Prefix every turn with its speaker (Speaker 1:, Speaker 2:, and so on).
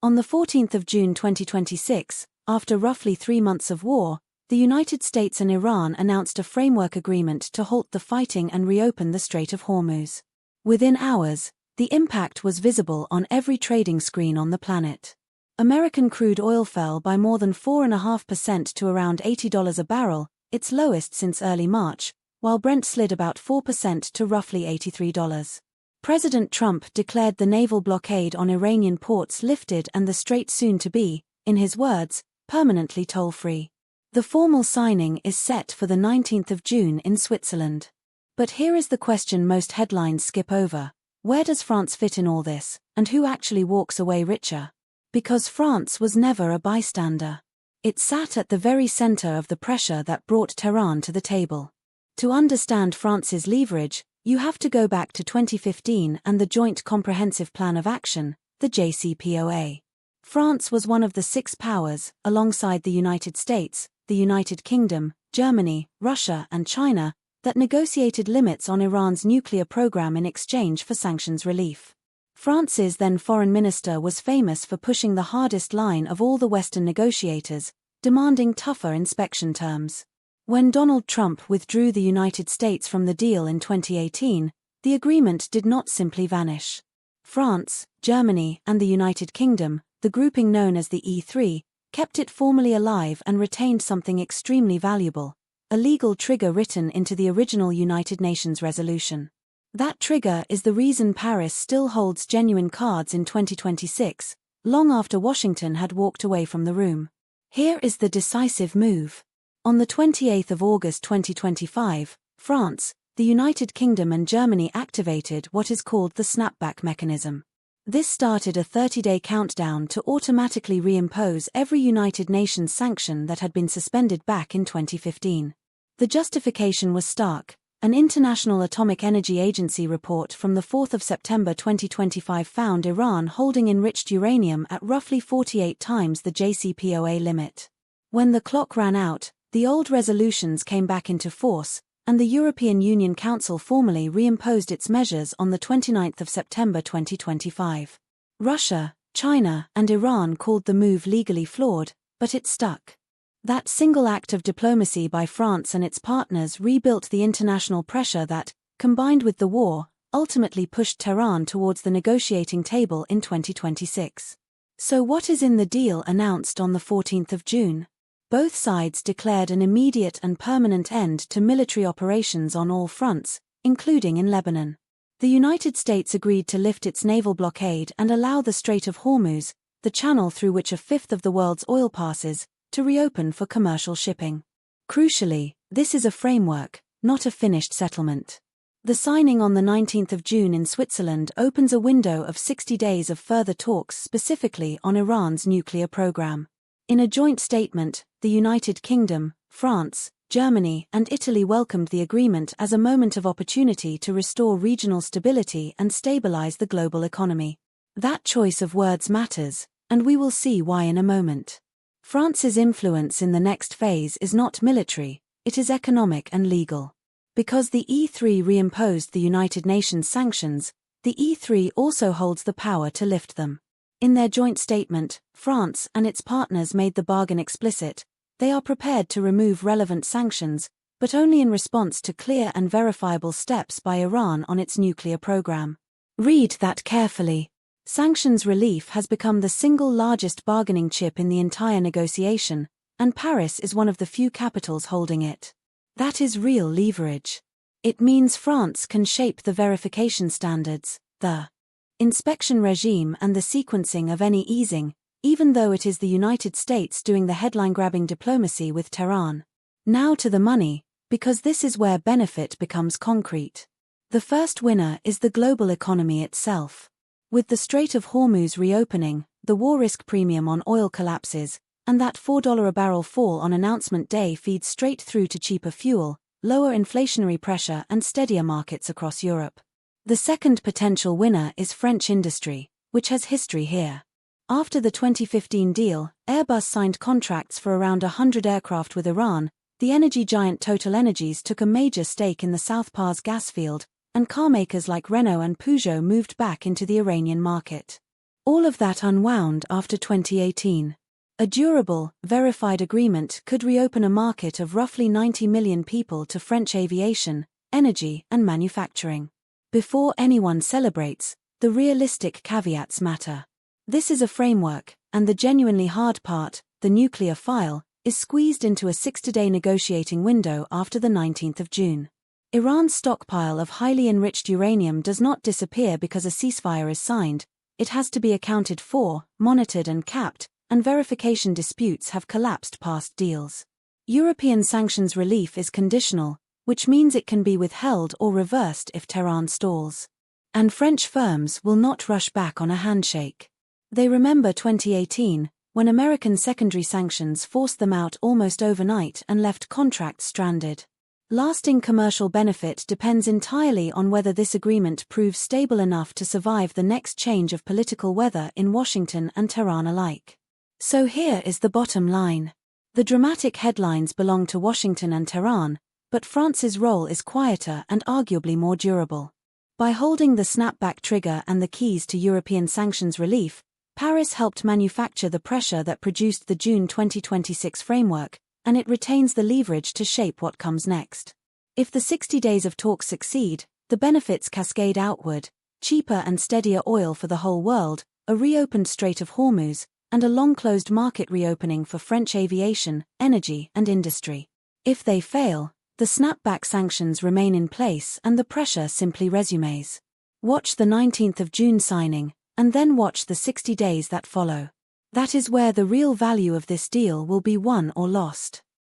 Speaker 1: On the 14th of June 2026, after roughly 3 months of war, the United States and Iran announced a framework agreement to halt the fighting and reopen the Strait of Hormuz. Within hours, the impact was visible on every trading screen on the planet. American crude oil fell by more than 4.5% to around $80 a barrel, its lowest since early March, while Brent slid about 4% to roughly $83. President Trump declared the naval blockade on Iranian ports lifted and the strait soon to be, in his words, permanently toll-free. The formal signing is set for the 19th of June in Switzerland. But here is the question most headlines skip over. Where does France fit in all this, and who actually walks away richer? Because France was never a bystander. It sat at the very center of the pressure that brought Tehran to the table. To understand France's leverage, you have to go back to 2015 and the Joint Comprehensive Plan of Action, the Jcpoa. France was one of the 6 powers, alongside the United States, the United Kingdom, Germany, Russia and China, that negotiated limits on Iran's nuclear program in exchange for sanctions relief. France's then foreign minister was famous for pushing the hardest line of all the Western negotiators, demanding tougher inspection terms. When Donald Trump withdrew the United States from the deal in 2018, the agreement did not simply vanish. France, Germany, and the United Kingdom, the grouping known as the E3, kept it formally alive and retained something extremely valuable: a legal trigger written into the original United Nations resolution. That trigger is the reason Paris still holds genuine cards in 2026, long after Washington had walked away from the room. Here is the decisive move. On the 28th of August 2025, France, the United Kingdom and Germany activated what is called the snapback mechanism. This started a 30-day countdown to automatically reimpose every United Nations sanction that had been suspended back in 2015. The justification was stark. An International Atomic Energy Agency report from the 4th of September 2025 found Iran holding enriched uranium at roughly 48 times the Jcpoa limit. When the clock ran out, the old resolutions came back into force, and the European Union Council formally reimposed its measures on the 29th of September 2025. Russia, China, and Iran called the move legally flawed, but it stuck. That single act of diplomacy by France and its partners rebuilt the international pressure that, combined with the war, ultimately pushed Tehran towards the negotiating table in 2026. So what is in the deal announced on the 14th of June? Both sides declared an immediate and permanent end to military operations on all fronts, including in Lebanon. The United States agreed to lift its naval blockade and allow the Strait of Hormuz, the channel through which a fifth of the world's oil passes, to reopen for commercial shipping. Crucially, this is a framework, not a finished settlement. The signing on the 19th of June in Switzerland opens a window of 60 days of further talks specifically on Iran's nuclear program. In a joint statement, the United Kingdom, France, Germany, and Italy welcomed the agreement as a moment of opportunity to restore regional stability and stabilize the global economy. That choice of words matters, and we will see why in a moment. France's influence in the next phase is not military, it is economic and legal. Because the E3 reimposed the United Nations sanctions, the E3 also holds the power to lift them. In their joint statement, France and its partners made the bargain explicit: they are prepared to remove relevant sanctions, but only in response to clear and verifiable steps by Iran on its nuclear program. Read that carefully. Sanctions relief has become the single largest bargaining chip in the entire negotiation, and Paris is one of the few capitals holding it. That is real leverage. It means France can shape the verification standards, the inspection regime and the sequencing of any easing, even though it is the United States doing the headline-grabbing diplomacy with Tehran. Now to the money, because this is where benefit becomes concrete. The first winner is the global economy itself. With the Strait of Hormuz reopening, the war risk premium on oil collapses, and that $4 a barrel fall on announcement day feeds straight through to cheaper fuel, lower inflationary pressure and steadier markets across Europe. The second potential winner is French industry, which has history here. After the 2015 deal, Airbus signed contracts for around 100 aircraft with Iran, the energy giant TotalEnergies took a major stake in the South Pars gas field, and carmakers like Renault and Peugeot moved back into the Iranian market. All of that unwound after 2018. A durable, verified agreement could reopen a market of roughly 90 million people to French aviation, energy, and manufacturing. Before anyone celebrates, the realistic caveats matter. This is a framework, and the genuinely hard part, the nuclear file, is squeezed into a 60-day negotiating window after the 19th of June. Iran's stockpile of highly enriched uranium does not disappear because a ceasefire is signed. It has to be accounted for, monitored and capped, and verification disputes have collapsed past deals. European sanctions relief is conditional, which means it can be withheld or reversed if Tehran stalls. And French firms will not rush back on a handshake. They remember 2018, when American secondary sanctions forced them out almost overnight and left contracts stranded. Lasting commercial benefit depends entirely on whether this agreement proves stable enough to survive the next change of political weather in Washington and Tehran alike. So here is the bottom line. The dramatic headlines belong to Washington and Tehran, but France's role is quieter and arguably more durable. By holding the snapback trigger and the keys to European sanctions relief, Paris helped manufacture the pressure that produced the June 2026 framework, and it retains the leverage to shape what comes next. If the 60 days of talks succeed, the benefits cascade outward: cheaper and steadier oil for the whole world, a reopened Strait of Hormuz, and a long-closed market reopening for French aviation, energy, and industry. If they fail, the snapback sanctions remain in place and the pressure simply resumes. Watch the 19th of June signing, and then watch the 60 days that follow. That is where the real value of this deal will be won or lost.